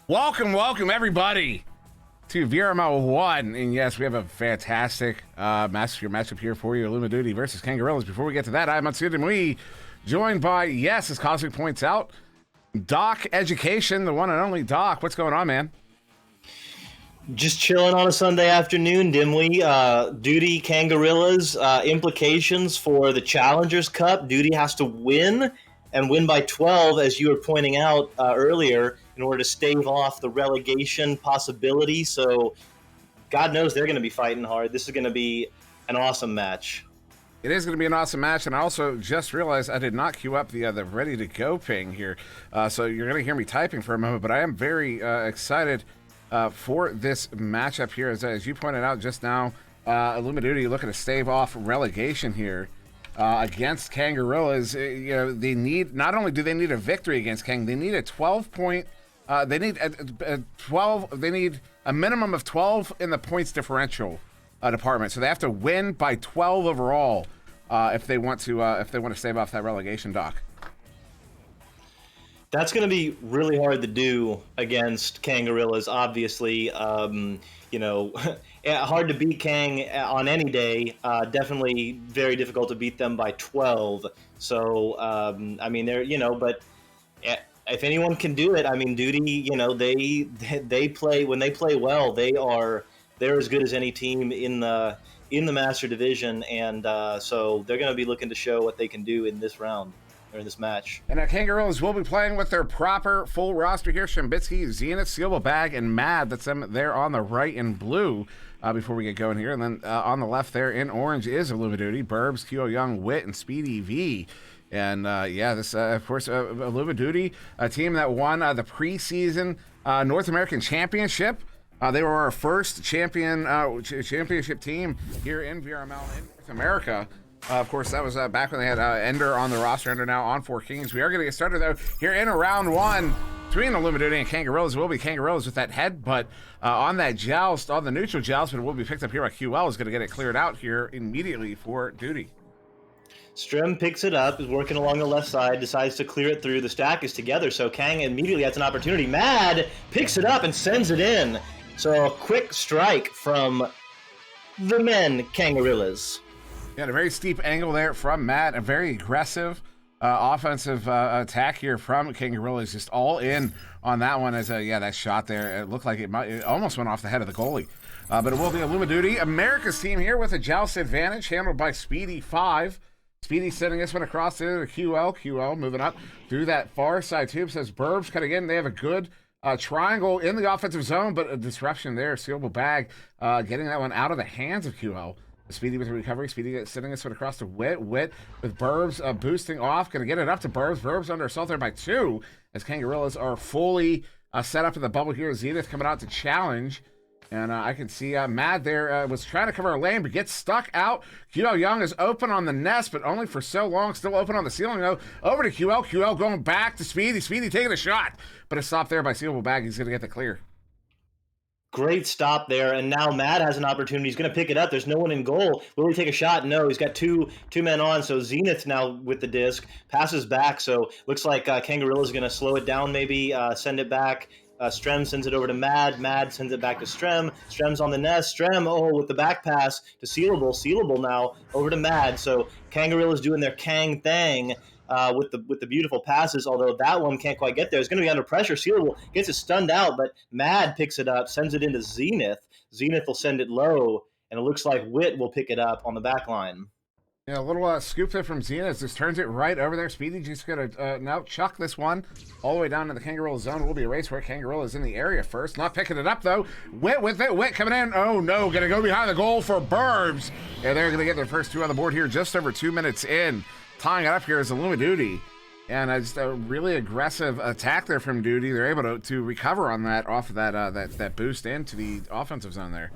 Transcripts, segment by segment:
Welcome everybody to VRML 1, and yes, we have a fantastic matchup here for you, Illumidooty versus Kangorillaz. Before we get to that, I'm SirDimwi, joined by, yes, as Cosmic points out, DocEducation, the one and only Doc. What's going on, man? Just chilling on a Sunday afternoon, Dimwi. Duty Kangorillaz, implications for the Challengers Cup. Duty has to win and win by 12, as you were pointing out earlier, in order to stave off the relegation possibility. So God knows they're going to be fighting hard. This is going to be an awesome match. It is going to be an awesome match, and I also just realized I did not queue up the ready to go ping here, so you're going to hear me typing for a moment, but I am very excited for this matchup here. As you pointed out just now, Illumidooty looking to stave off relegation here against Kangorillaz. You know, they need, not only do they need a victory against Kang, they need a 12-point. They need a 12. They need a minimum of 12 in the points differential department. So they have to win by 12 overall if they want to stave off that relegation, Doc. That's going to be really hard to do against Kangorillaz, obviously. You know, hard to beat Kang on any day. Definitely very difficult to beat them by 12. So, I mean, they're, you know, but if anyone can do it, I mean, Duty, you know, they play, when they play well, they're as good as any team in the Master Division, and so they're going to be looking to show what they can do in this round. Or in this match. And Kangorillaz will be playing with their proper full roster here. Shambitsky, Zenith, Sealable Bag, and Mad. That's them there on the right in blue before we get going here. And then on the left there in orange is Illumidooty, Burbs, Kyo Young, Wit, and Speedy V. And yeah, this, of course, Illumidooty, a team that won the preseason North American Championship. They were our first championship team here in VRML in North America. Of course, that was back when they had Ender on the roster. Ender now on 4 Kings. We are going to get started, though, here in round 1 between Illumidooty and Kangorillaz. It will be Kangorillaz with that headbutt on that joust, on the neutral joust, but it will be picked up here by QL. Is going to get it cleared out here immediately for Duty. Strem picks it up, is working along the left side, decides to clear it through. The stack is together, so Kang immediately has an opportunity. Mad picks it up and sends it in. So a quick strike from the men, Kangorillaz. Yeah, a very steep angle there from Matt. A very aggressive offensive attack here from Kangorillaz. Just all in on that one. As yeah, that shot there, it looked like it almost went off the head of the goalie. But it will be Illumidooty, America's team here with a joust advantage, handled by Speedy 5. Speedy sending this one across there to QL. QL moving up through that far side tube. Says Burbs cutting in. They have a good triangle in the offensive zone, but a disruption there. Sealable Bag getting that one out of the hands of QL. Speedy with the recovery. Speedy sending this one across to Wit. Wit with Burbs boosting off. Going to get it up to Burbs. Burbs under assault there by 2 as Kangorillaz are fully set up in the bubble here. Zenith coming out to challenge. And I can see Mad there was trying to cover a lane, but gets stuck out. QL Young is open on the nest, but only for so long. Still open on the ceiling, though. Over to QL. QL going back to Speedy. Speedy taking a shot, but it's stopped there by Sealable Bag. He's going to get the clear. Great stop there, and now Matt has an opportunity. He's going to pick it up. There's no one in goal. Will he take a shot? No, he's got two men on, so Zenith now with the disc. Passes back, so looks like Kangorillaz is going to slow it down maybe, send it back. Strem sends it over to Mad. Mad sends it back to Strem. Strem's on the nest. Strem, with the back pass to Sealable. Sealable now over to Mad. So Kangorillaz doing their Kang thing. With the beautiful passes, although that one can't quite get there. It's going to be under pressure. Sealable gets it stunned out, but Mad picks it up, sends it into Zenith. Zenith will send it low, and it looks like Wit will pick it up on the back line. Yeah, a little scoop there from Zenith. Just turns it right over there. Speedy just going to now chuck this one all the way down to the Kangorillaz zone. It will be a race where Kangorillaz in the area first. Not picking it up, though. Wit with it. Wit coming in. Oh, no. Going to go behind the goal for Burbs. Yeah, they're going to get their first 2 on the board here just over 2 minutes in. Tying it up here is Illumidooty, and just a really aggressive attack there from Duty. They're able to recover on that off of that boost into the offensive zone there.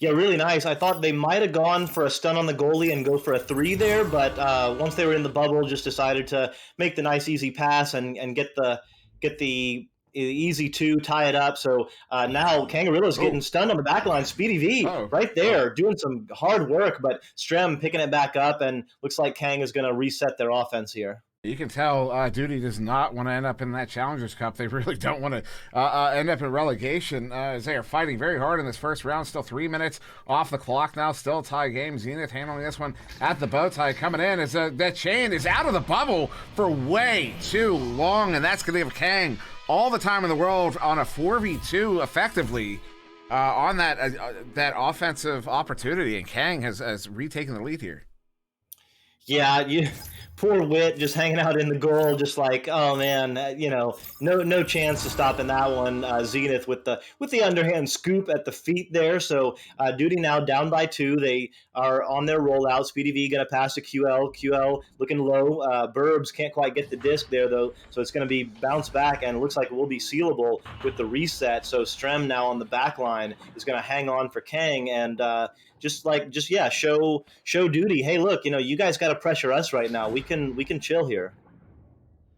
Yeah, really nice. I thought they might have gone for a stun on the goalie and go for a 3 there, but once they were in the bubble, just decided to make the nice easy pass and get the easy 2, tie it up. So now Kangorillaz getting stunned on the back line. Speedy V right there doing some hard work, but Strem picking it back up, and looks like Kang is going to reset their offense here. You can tell Duty does not want to end up in that Challengers Cup. They really don't want to end up in relegation as they are fighting very hard in this first round. Still 3 minutes off the clock now. Still a tie game. Zenith handling this one at the bow tie. Coming in as that chain is out of the bubble for way too long, and that's going to give Kang all the time in the world on a 4v2 effectively on that offensive opportunity, and Kang has retaken the lead here. Yeah, poor Wit just hanging out in the goal, just like, oh man, no chance to stop in that one. Zenith with the underhand scoop at the feet there. So Duty now down by 2. They are on their rollout. Speedy V gonna pass to QL. QL looking low. Burbs can't quite get the disc there though, so it's gonna be bounced back, and it looks like it will be sealable with the reset. So Strem now on the back line is gonna hang on for Kang, and show Duty, hey, look, you guys got to pressure us right now. We can chill here.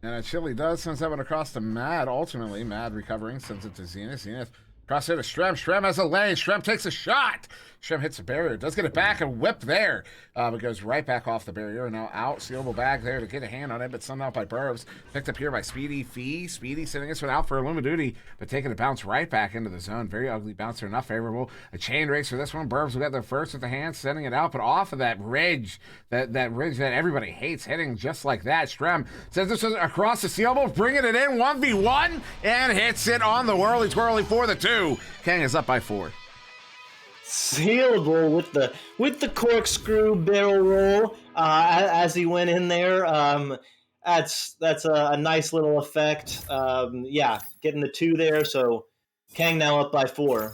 And it Chili does, sends that one across to Mad. Ultimately, Mad recovering, sends it to Zenith. Zenith cross here to Strem. Strem has a lane. Strem takes a shot. Strem hits the barrier. Does get it back. A whip there. But goes right back off the barrier. Now out. Sealable bag there to get a hand on it, but sent out by Burbs. Picked up here by Speedy Fee. Speedy sending this one out for Illumidooty, but taking a bounce right back into the zone. Very ugly bouncer, not favorable. A chain race for this one. Burbs will get there first with the hand, sending it out, but off of that ridge. That ridge that everybody hates, hitting just like that. Strem sends this one across the sealable, bringing it in 1v1, and hits it on the whirly twirly for the 2. Kang is up by 4. Sealable with the corkscrew barrel roll as he went in there. That's a nice little effect. Getting the 2 there. So Kang now up by 4.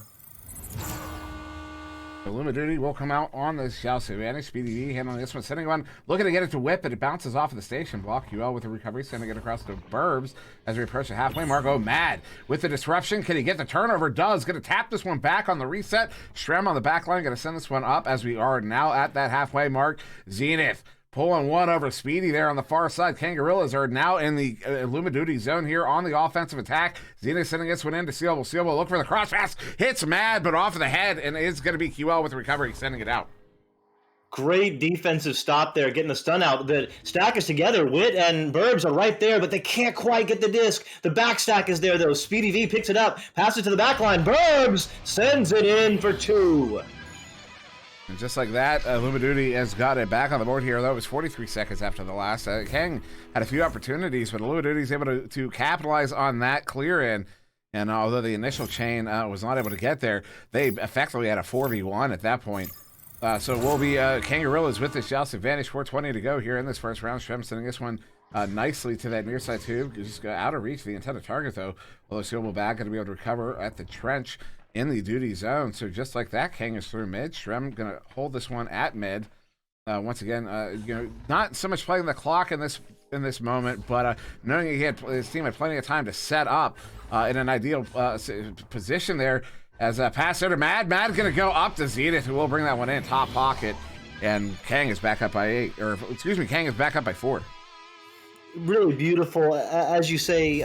Illumidooty will come out on the Shouse advantage. Speedy D handling this one, sending one, looking to get it to whip, but it bounces off of the station block. QL with the recovery, sending it across to Burbs as we approach the halfway mark. Oh, Mad with the disruption. Can he get the turnover? Does. Going to tap this one back on the reset. Strem on the back line, going to send this one up as we are now at that halfway mark. Zenith pulling one over Speedy there on the far side. Kangorillaz are now in the Illumidooty zone here on the offensive attack. Zenith sending this one into Sealable. Sealable look for the cross pass. Hits Mad, but off of the head, and it's going to be QL with the recovery, sending it out. Great defensive stop there, getting the stun out. The stack is together. Wit and Burbs are right there, but they can't quite get the disc. The back stack is there, though. Speedy V picks it up, passes to the back line. Burbs sends it in for 2. And just like that, Illumidooty has got it back on the board here, though. It was 43 seconds after the last. Kang had a few opportunities, but Illumidooty's able to capitalize on that clear-in. And although the initial chain was not able to get there, they effectively had a 4v1 at that point. So we'll be Kangorillaz with the Shouse advantage. 4:20 to go here in this first round. Strem sending this one nicely to that near side tube. Just out of reach of the intended target, though. Although Sealable back going to be able to recover at the trench in the Duty zone. So just like that, Kang is through mid. Strem going to hold this one at mid. Once again, not so much playing the clock in this moment, but knowing his team had plenty of time to set up in an ideal position there. As a pass there to Mad. Mad going to go up to Zenith, who will bring that one in top pocket. And Kang is back up by 8, or excuse me, Kang is back up by 4. Really beautiful, as you say.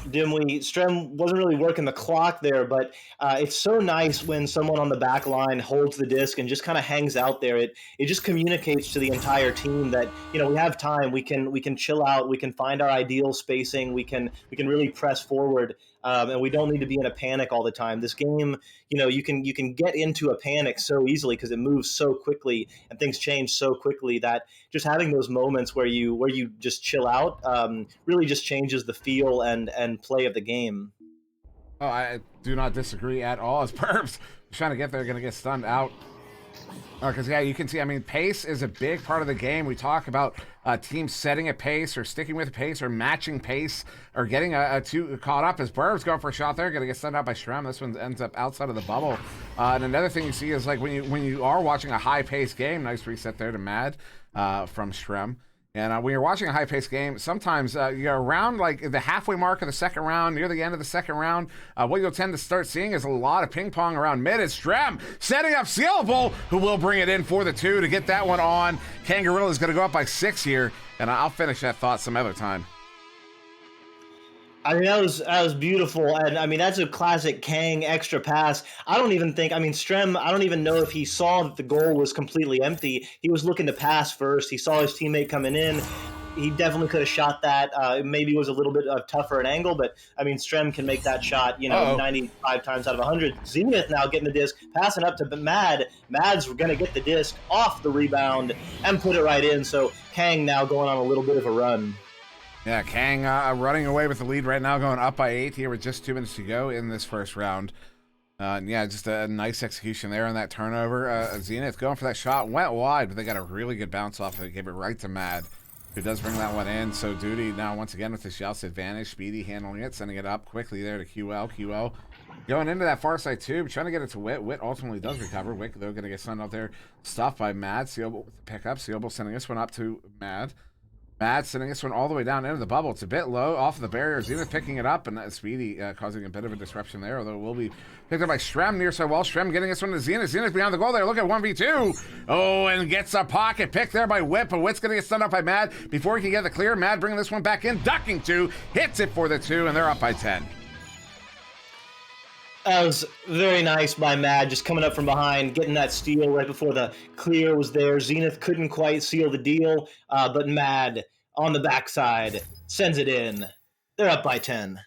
Dimwi, Strem wasn't really working the clock there, but it's so nice when someone on the back line holds the disc and just kind of hangs out there. It just communicates to the entire team that we have time. We can chill out. We can find our ideal spacing. We can really press forward, and we don't need to be in a panic all the time. This game, you can get into a panic so easily because it moves so quickly and things change so quickly that just having those moments where you just chill out really just changes the feel and play of the game. Oh, I do not disagree at all. As Burbs trying to get there, going to get stunned out. Because, you can see, pace is a big part of the game. We talk about teams setting a pace or sticking with a pace or matching pace or getting a two caught up. As Burbs going for a shot there, going to get stunned out by Strem. This one ends up outside of the bubble. And another thing you see is like when you are watching a high-paced game, nice reset there to Mad from Strem. And when you're watching a high-paced game, sometimes you're around like the halfway mark of the second round, near the end of the second round, what you'll tend to start seeing is a lot of ping-pong around mid. It's Strem setting up Sealable, who will bring it in for the 2 to get that one on. Kangorillaz is going to go up by 6 here, and I'll finish that thought some other time. That was beautiful, and that's a classic Kang extra pass. I don't even think, Strem, I don't even know if he saw that the goal was completely empty. He was looking to pass first. He saw his teammate coming in. He definitely could have shot that. It maybe was a little bit tougher an angle, but Strem can make that shot, 95 times out of 100. Zenith now getting the disc, passing up to Mad. Mad's going to get the disc off the rebound and put it right in. So Kang now going on a little bit of a run. Yeah, Kang running away with the lead right now, going up by 8 here with just 2 minutes to go in this first round. Yeah, just a nice execution there on that turnover. Zenith going for that shot, went wide, but they got a really good bounce off of it. Gave it right to Mad, who does bring that one in. So Duty now once again with the shots advantage. Speedy handling it, sending it up quickly there to QL. QL going into that far side tube, trying to get it to Wit. Wit ultimately does recover. Wit, though, going to get sent out there, stuffed by Mad. Sealable with the pickup. Sealable sending this one up to Mad. Mad sending this one all the way down into the bubble. It's a bit low off of the barrier. Zenith picking it up, and that Speedy causing a bit of a disruption there, although it will be picked up by Shrem near side wall. Shrem getting this one to Zenith. Zenith behind the goal there. Look at 1v2. Oh, and gets a pocket pick there by Whip, but Whip's going to get stunned up by Mad before he can get the clear. Mad bringing this one back in, ducking 2, hits it for the 2, and they're up by 10. That was very nice by Mad, just coming up from behind, getting that steal right before the clear was there. Zenith couldn't quite seal the deal, but Mad on the backside sends it in. They're up by 10.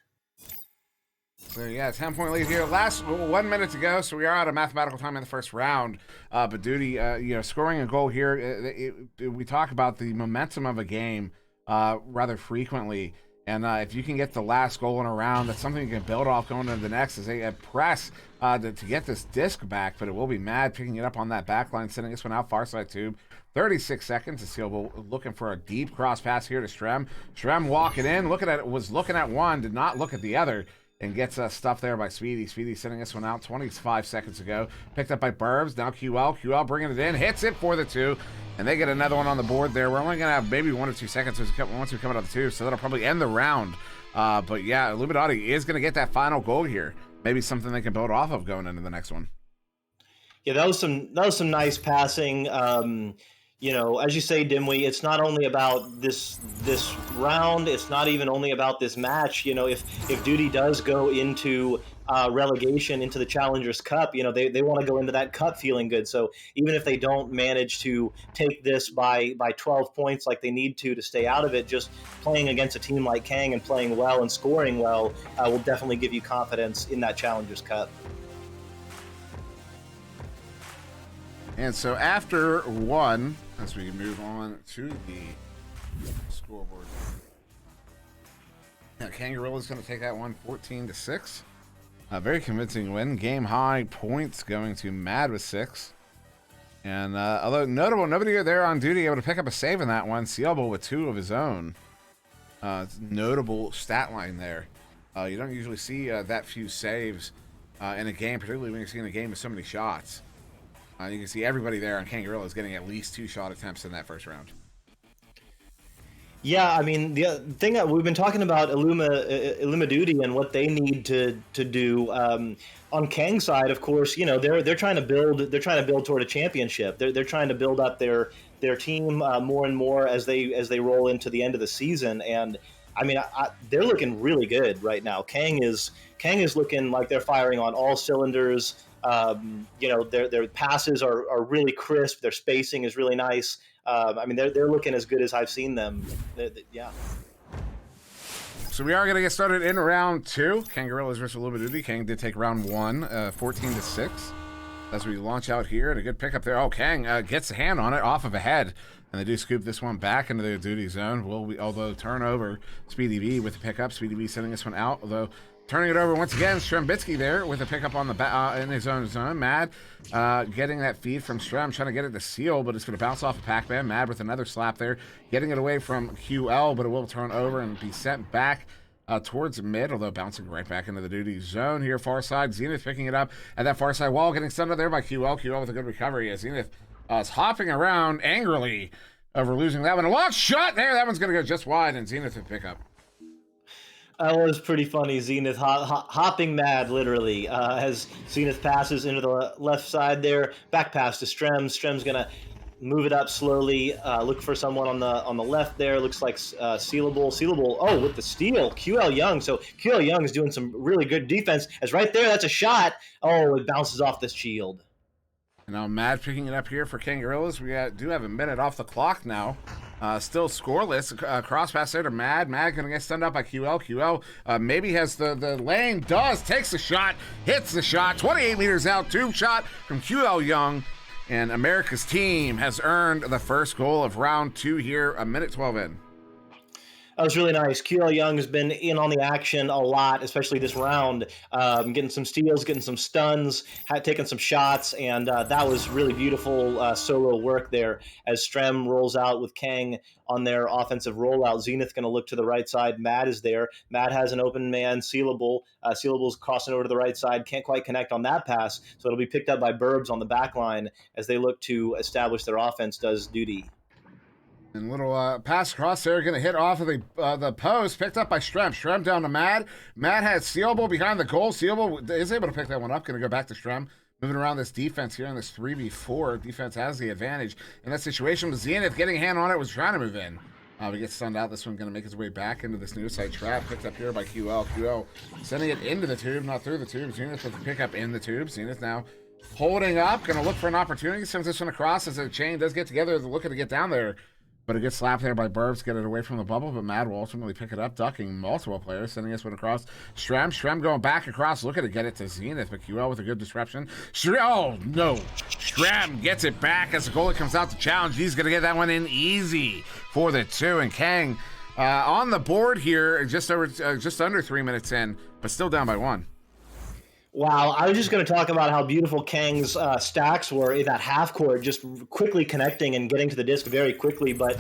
So yeah, 10-point lead here. Last 1 minute to go, so we are out of mathematical time in the first round. But Duty, scoring a goal here. We talk about the momentum of a game rather frequently. And if you can get the last goal in a round, that's something you can build off going into the next as they press to get this disc back. But it will be Mad picking it up on that back line, sending this one out far side tube. 36 seconds. It's looking for a deep cross pass here to Strem. Strem walking in, was looking at one, did not look at the other, and gets stuffed there by Speedy. Speedy sending this one out 25 seconds ago. Picked up by Burbs. Now QL. QL bringing it in, hits it for the 2. And they get another one on the board there. We're only going to have maybe 1 or 2 seconds once we come out of the 2, so that'll probably end the round. But yeah, Illumidooty is going to get that final goal here. Maybe something they can build off of going into the next one. Yeah, that was some nice passing. As you say, Dimwi, it's not only about this round. It's not even only about this match. If Duty does go into relegation into the Challengers Cup, they want to go into that cup feeling good. So even if they don't manage to take this by 12 points like they need to stay out of it, just playing against a team like Kang and playing well and scoring well will definitely give you confidence in that Challengers Cup. And so after 1, as we move on to the scoreboard, now Kangorillaz is going to take that one 14-6. A very convincing win. Game high points going to Mad with 6. And although notable, nobody there on Duty able to pick up a save in that one. Sealable with 2 of his own. Notable stat line there. You don't usually see that few saves in a game, particularly when you're seeing a game with so many shots. You can see everybody there on Kangorillaz getting at least 2 shot attempts in that first round. Yeah, I mean, the thing that we've been talking about Illumidooty and what they need to do on Kang's side, of course, they're trying to build toward a championship. They're trying to build up their team more and more as they roll into the end of the season. And I mean, they're looking really good right now. Kang is looking like they're firing on all cylinders. Their passes are really crisp. Their spacing is really nice. They're looking as good as I've seen them. Yeah. So we are going to get started in round 2. Kangorillaz versus Illumidooty. Kang did take round 1, 14-6. As we launch out here, and a good pickup there. Oh, Kang gets a hand on it off of a head, and they do scoop this one back into the Duty zone. Although turnover, Speedy V with the pickup. Speedy V sending this one out, although turning it over once again, Strembitsky there with a pickup on the in his own zone. Mad getting that feed from Strem, trying to get it to Seal, but it's going to bounce off of Pac-Man. Mad with another slap there, getting it away from QL, but it will turn over and be sent back towards mid, although bouncing right back into the Duty zone here, far side. Zenith picking it up at that far side wall, getting stunned there by QL. QL with a good recovery as Zenith is hopping around angrily over losing that one. A long shot there. That one's going to go just wide, and Zenith with pickup. That was pretty funny. Zenith hopping mad, literally, as Zenith passes into the left side there. Back pass to Strem. Strem's going to move it up slowly. Look for someone on the left there. Looks like Sealable. Sealable, oh, with the steal. QL Young. So QL Young is doing some really good defense. As right there, that's a shot. Oh, it bounces off the shield. Now Mad picking it up here for Kangorillaz. We do have a minute off the clock now. Still scoreless. Cross pass there to Mad. Mad gonna get stunned up by QL. QL maybe has the lane. Takes the shot. Hits the shot. 28 meters out. Tube shot from QL Young. And America's team has earned the first goal of round 2 here. A minute 12 in. That was really nice. QL Young has been in on the action a lot, especially this round, getting some steals, getting some stuns, taking some shots, and that was really beautiful solo work there as Strem rolls out with Kang on their offensive rollout. Zenith going to look to the right side. Matt is there. Matt has an open man, Sealable. Sealable's crossing over to the right side. Can't quite connect on that pass, so it'll be picked up by Burbs on the back line as they look to establish their offense does duty. And little pass across there, going to hit off of the post, picked up by Strem. Strem down to Mad. Mad has Sealable behind the goal. Sealable is able to pick that one up. Going to go back to Strem. Moving around this defense here in this 3v4. Defense has the advantage in that situation with Zenith getting a hand on it, was trying to move in. We get stunned out. This one going to make his way back into this near side trap. Picked up here by QL. QL sending it into the tube, not through the tube. Zenith with the pickup in the tube. Zenith now holding up. Going to look for an opportunity. Sends this one across as the chain does get together. They're looking to get down there. But it gets slapped there by Burbs, get it away from the bubble, but Mad will ultimately pick it up, ducking multiple players, sending this one across. Strem going back across, looking to get it to Zenith, but QL with a good disruption. Oh, no. Strem gets it back as the goalie comes out to challenge. He's going to get that one in easy for the 2, and Kang on the board here, just under 3 minutes in, but still down by 1. Wow, I was just going to talk about how beautiful Kang's stacks were in that half court, just quickly connecting and getting to the disc very quickly. But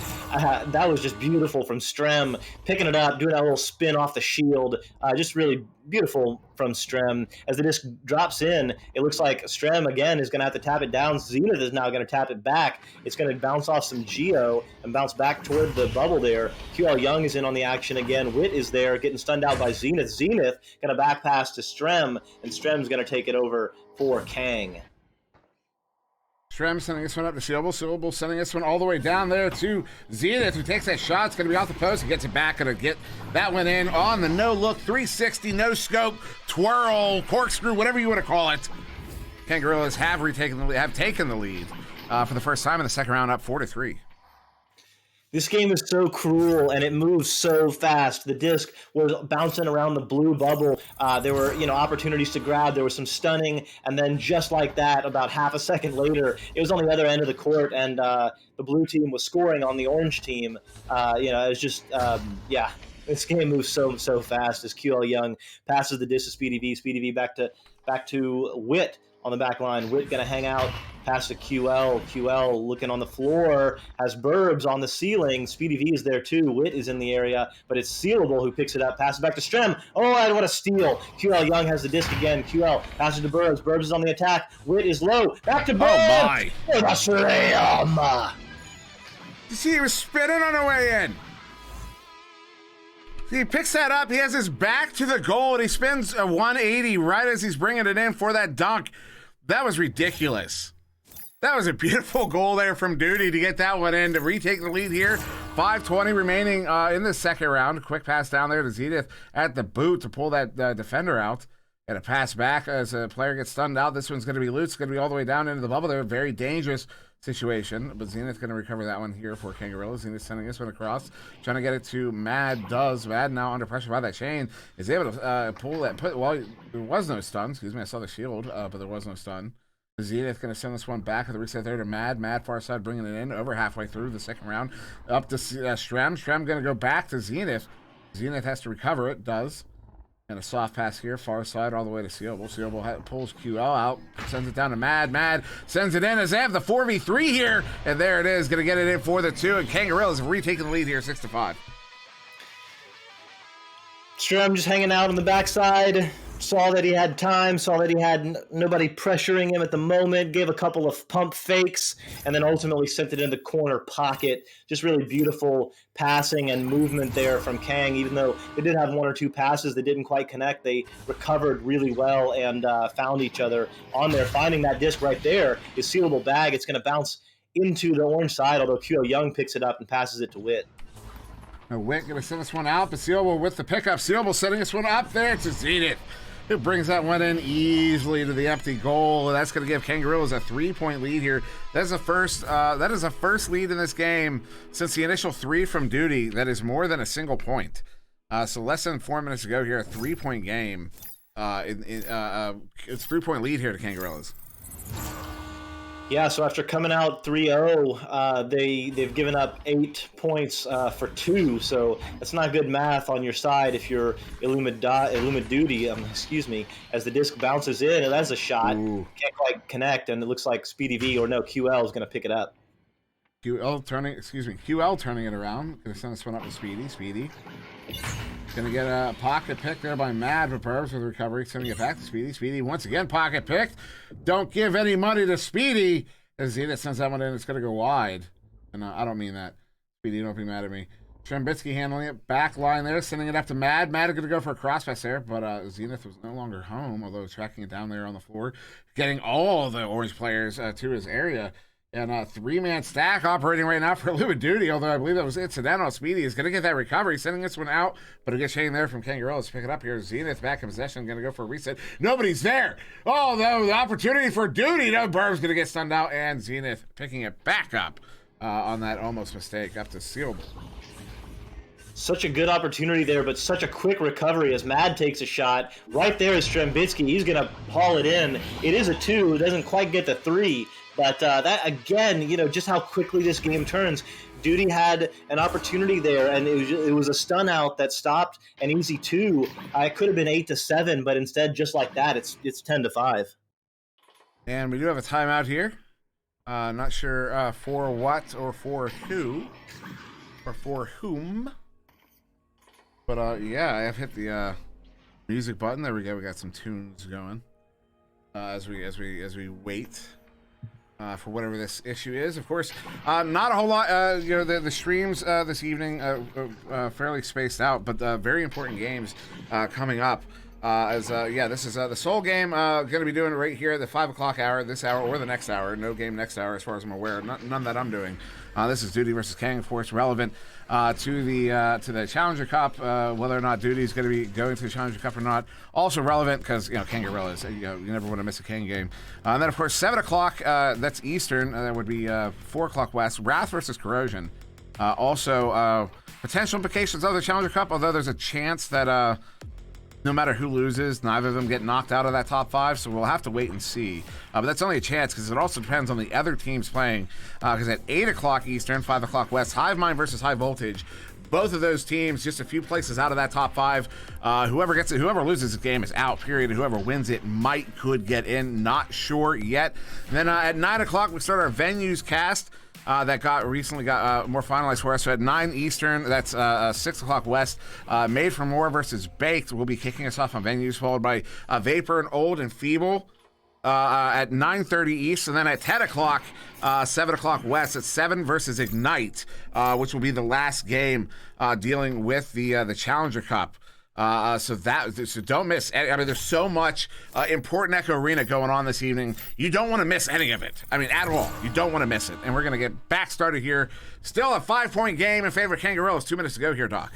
that was just beautiful from Strem, picking it up, doing that little spin off the shield. Just really beautiful from Strem. As the disc drops in, it looks like Strem, again, is going to have to tap it down. Zenith is now going to tap it back. It's going to bounce off some Geo and bounce back toward the bubble there. QL Young is in on the action again. Wit is there, getting stunned out by Zenith. Zenith going to back pass to Strem, and Strem's going to take it over for Kang. Strem sending this one up to Sealable. Sealable sending this one all the way down there to Zenith, who takes that shot. It's going to be off the post. He gets it back. Going to get that one in on the no-look, 360, no-scope, twirl, corkscrew, whatever you want to call it. Kangorillaz have taken the lead for the first time in the second round, up 4-3. This game is so cruel, and it moves so fast. The disc was bouncing around the blue bubble. There were, opportunities to grab. There was some stunning, and then just like that, about half a second later, it was on the other end of the court, and the blue team was scoring on the orange team. It was just, This game moves so fast as QL Young passes the disc to Speedy V. Speedy V back to Wit on the back line. Wit going to hang out, pass to QL. QL looking on the floor, has Burbs on the ceiling. Speedy V is there too. Wit is in the area, but it's Sealable who picks it up, passes back to Strem. Oh, what a steal. QL Young has the disc again. QL passes to Burbs. Burbs is on the attack. Wit is low. Back to Burbs. Oh, my. What a slam. You see, he was spinning on the way in. He picks that up. He has his back to the goal, and he spins a 180 right as he's bringing it in for that dunk. That was ridiculous. That was a beautiful goal there from Duty to get that one in to retake the lead here. 5:20 remaining in the second round. Quick pass down there to Zenith at the boot to pull that defender out. And a pass back as a player gets stunned out. This one's going to be loose. It's going to be all the way down into the bubble there. Very dangerous situation. But Zenith's going to recover that one here for Kangorillaz. Zenith sending this one across. Trying to get it to Mad. Mad now under pressure by that chain. Is able to pull that. There was no stun. Excuse me. I saw the shield, but there was no stun. Zenith going to send this one back at the reset there to Mad. Mad far side bringing it in over halfway through the second round. Up to Strem. Strem going to go back to Zenith. Zenith has to recover it. Does. And a soft pass here, far side, all the way to Sealable. Sealable pulls QL out, sends it down to Mad. Mad sends it in as they have the 4v3 here. And there it is, going to get it in for the 2. And Kangorillaz have retaken the lead here, 6-5. Strem just hanging out on the backside. Saw that he had time, saw that he had nobody pressuring him at the moment, gave a couple of pump fakes, and then ultimately sent it in the corner pocket. Just really beautiful passing and movement there from Kang. Even though they did have one or two passes that didn't quite connect, they recovered really well and found each other on there. Finding that disc right there is Sealable bag. It's going to bounce into the orange side, although QO Young picks it up and passes it to Wit. Now Wit going to send this one out, but Sealable with the pickup. Sealable setting this one up there to Zenith, who brings that one in easily to the empty goal. That's going to give Kangorillaz a 3-point lead here. That is a first lead in this game since the initial 3 from Duty. That is more than a single point. So less than 4 minutes ago here, a 3-point game. It's a 3-point lead here to Kangorillaz. Yeah, so after coming out 3-0, they've given up 8 points for 2. So that's not good math on your side if you're Illumidooty, excuse me, as the disc bounces in, and that's a shot. Ooh. Can't quite connect, and it looks like Speedy V, or no, QL is going to pick it up. QL turning it around. Gonna send this one up to Speedy. Gonna get a pocket pick there by Mad for Burbs with recovery. Sending it back to Speedy. Once again, pocket picked. Don't give any money to Speedy. As Zenith sends that one in, it's gonna go wide. And I don't mean that. Speedy, don't be mad at me. Trembitsky handling it. Back line there, sending it up to Mad. Mad is gonna go for a cross pass there, but Zenith was no longer home, although tracking it down there on the floor. Getting all the Orange players to his area. And a 3-man stack operating right now for Illumidooty, although I believe that was incidental. Speedy is going to get that recovery, sending this one out, but it gets hanging there from Kangorillaz to pick it up here. Zenith back in possession, going to go for a reset. Nobody's there. Oh, the opportunity for Duty. No, Burb's going to get stunned out, and Zenith picking it back up on that almost mistake up to Sealable. Such a good opportunity there, but such a quick recovery as Mad takes a shot. Right there is Strembitsky. He's going to haul it in. It is a 2. It doesn't quite get the 3. But that, again, just how quickly this game turns. Duty had an opportunity there, and it was a stun out that stopped an easy 2. It could have been 8-7, but instead, just like that, it's 10-5. And we do have a timeout here. Not sure for what or for who or for whom. But yeah, I have hit the music button. There we go. We got some tunes going as we wait. For whatever this issue is. Of course, not a whole lot, the streams this evening fairly spaced out, but very important games coming up. This is the Seoul game, going to be doing it right here at the 5 o'clock hour, this hour or the next hour. No game next hour as far as I'm aware. None that I'm doing. This is Duty versus Kang, of course, relevant to the Challenger Cup. Whether or not Duty is going to be going to the Challenger Cup or not, also relevant because Kangorillaz. You never want to miss a Kang game. And then of course 7 o'clock. That's Eastern. That would be 4 o'clock West. Wrath versus Corrosion. Also potential implications of the Challenger Cup. Although there's a chance that no matter who loses, neither of them get knocked out of that top 5, so we'll have to wait and see. But that's only a chance because it also depends on the other teams playing. Because at 8 o'clock Eastern, 5 o'clock West, Hive Mind versus High Voltage. Both of those teams just a few places out of that top 5. Whoever loses this game is out, period. Whoever wins it could get in. Not sure yet. And then at 9 o'clock, we start our venues cast. That recently got more finalized for us. So at 9 Eastern, that's 6 o'clock West. Made for More versus Baked will be kicking us off on venues, followed by Vapor and Old and Feeble at 9:30 East. And then at 10 o'clock, 7 o'clock West, it's 7 versus Ignite, which will be the last game dealing with the Challenger Cup. So don't miss. I mean, there's so much important Echo Arena going on this evening. You don't want to miss any of it. I mean, at all. You don't want to miss it. And we're going to get back started here. Still a 5-point game in favor of Kangorillaz. 2 minutes to go here, Doc.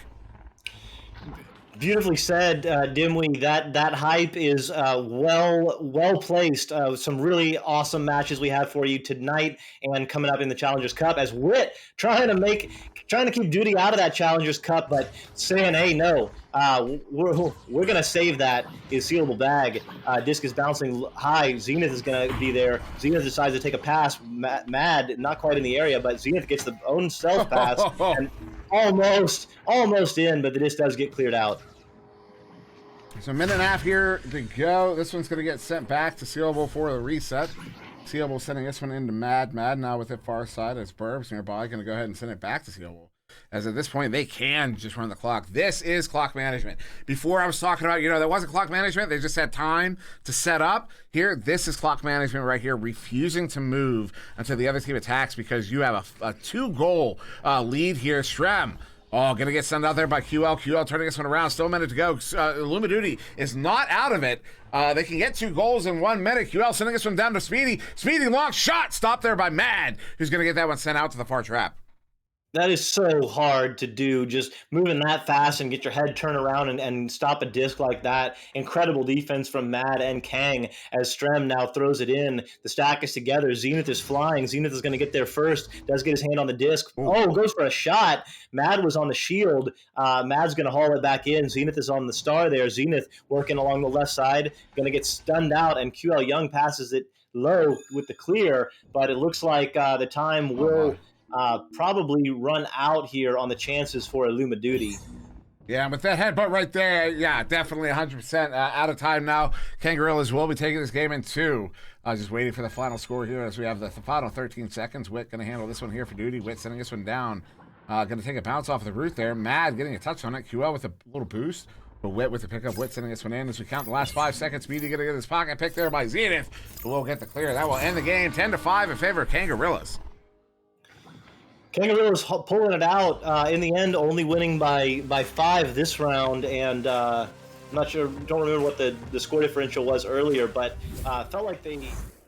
Beautifully said, Dimwi. That hype is well placed. Some really awesome matches we have for you tonight and coming up in the Challengers Cup. As Wit trying to keep Duty out of that Challengers Cup, but saying, hey, no, we're gonna save that. Is sealable bag. Disc is bouncing high. Zenith is gonna be there. Zenith decides to take a pass. Mad, not quite in the area, but Zenith gets the own self pass and almost in, but the disc does get cleared out. So a minute and a half here to go. This one's going to get sent back to Sealable for the reset. Sealable sending this one into Mad. Mad now with it far side as Burbs nearby. Going to go ahead and send it back to Sealable. As at this point, they can just run the clock. This is clock management. Before I was talking about, there wasn't clock management. They just had time to set up. Here, this is clock management right here, refusing to move until the other team attacks because you have a 2-goal lead here. Shrem. Oh, going to get sent out there by QL. QL turning this one around. Still a minute to go. Illumidooty is not out of it. They can get 2 goals in 1 minute. QL sending this one down to Speedy. Speedy, long shot. Stopped there by Mad, who's going to get that one sent out to the far trap. That is so hard to do, just moving that fast and get your head turned around and stop a disc like that. Incredible defense from Mad and Kang as Strem now throws it in. The stack is together. Zenith is flying. Zenith is going to get there first. Does get his hand on the disc. Ooh. Oh, goes for a shot. Mad was on the shield. Mad's going to haul it back in. Zenith is on the star there. Zenith working along the left side. Going to get stunned out, and QL Young passes it low with the clear, but it looks like the time will probably run out here on the chances for Illumidooty. Yeah, with that headbutt right there, yeah, definitely 100% out of time now. Kangorillaz will be taking this game in 2. Just waiting for the final score here as we have the final 13 seconds. Wit going to handle this one here for duty. Wit sending this one down. Going to take a bounce off of the root there. Mad getting a touch on it. QL with a little boost. But Wit with the pickup. Wit sending this one in as we count the last 5 seconds. Speedy going to get his pocket pick there by Zenith. We'll get the clear. That will end the game 10-5 in favor of Kangorillaz. Kangorillaz pulling it out in the end, only winning by 5 this round, and I'm not sure, don't remember what the score differential was earlier, but felt like they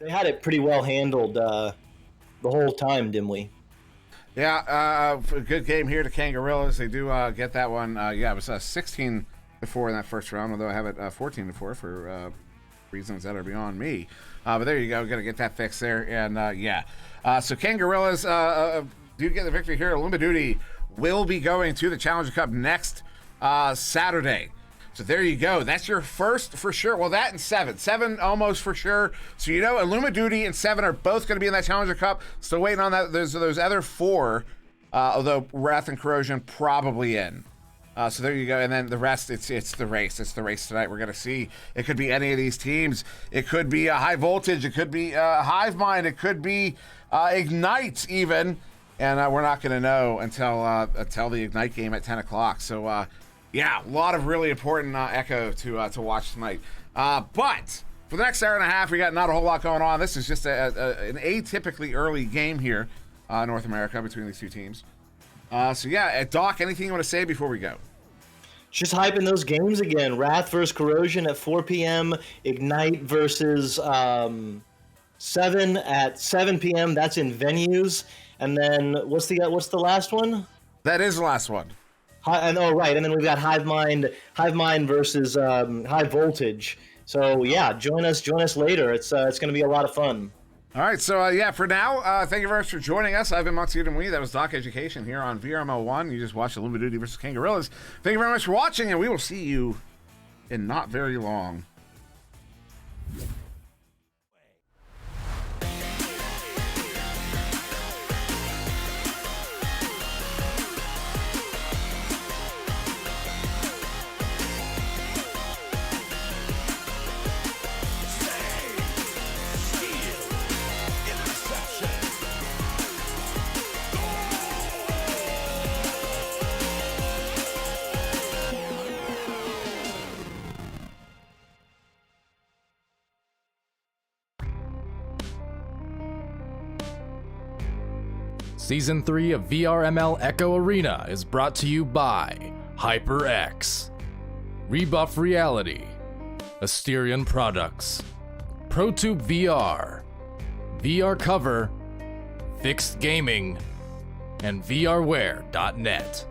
had it pretty well handled the whole time, Dimwi. Yeah, good game here to Kangorillaz. They do get that one. Yeah, it was 16 before in that first round, although I have it 14 before for reasons that are beyond me. But there you go, got to get that fixed there, and yeah. So Kangorillaz do get the victory here. Illumidooty will be going to the Challenger Cup next Saturday. So there you go. That's your first for sure. Well, that and 7. 7 almost for sure. So you know Illumidooty and 7 are both going to be in that Challenger Cup. Still waiting on that. There's those other 4, although Wrath and Corrosion probably in. So there you go. And then the rest, it's the race. It's the race tonight. We're going to see. It could be any of these teams. It could be a High Voltage. It could be Hive Mind. It could be Ignite even. And we're not going to know until the Ignite game at 10 o'clock. So, yeah, a lot of really important Echo to watch tonight. But for the next hour and a half, we got not a whole lot going on. This is just an atypically early game here in North America between these two teams. So, yeah, Doc, anything you want to say before we go? Just hyping those games again. Wrath versus Corrosion at 4 p.m. Ignite versus 7 at 7 p.m. That's in venues. And then what's the last one? That is the last one. And then we've got Hive Mind versus High Voltage. So yeah, join us later. It's going to be a lot of fun. All right, so yeah, for now, thank you very much for joining us. I've been SirDimwi. That was DocEducation here on VRML 1. You just watched Illumidooty versus Kangorillaz. Thank you very much for watching, and we will see you in not very long. Season 3 of VRML Echo Arena is brought to you by HyperX, Rebuff Reality, Asterion Products, ProTube VR, VR Cover, Fixed Gaming, and VRware.net.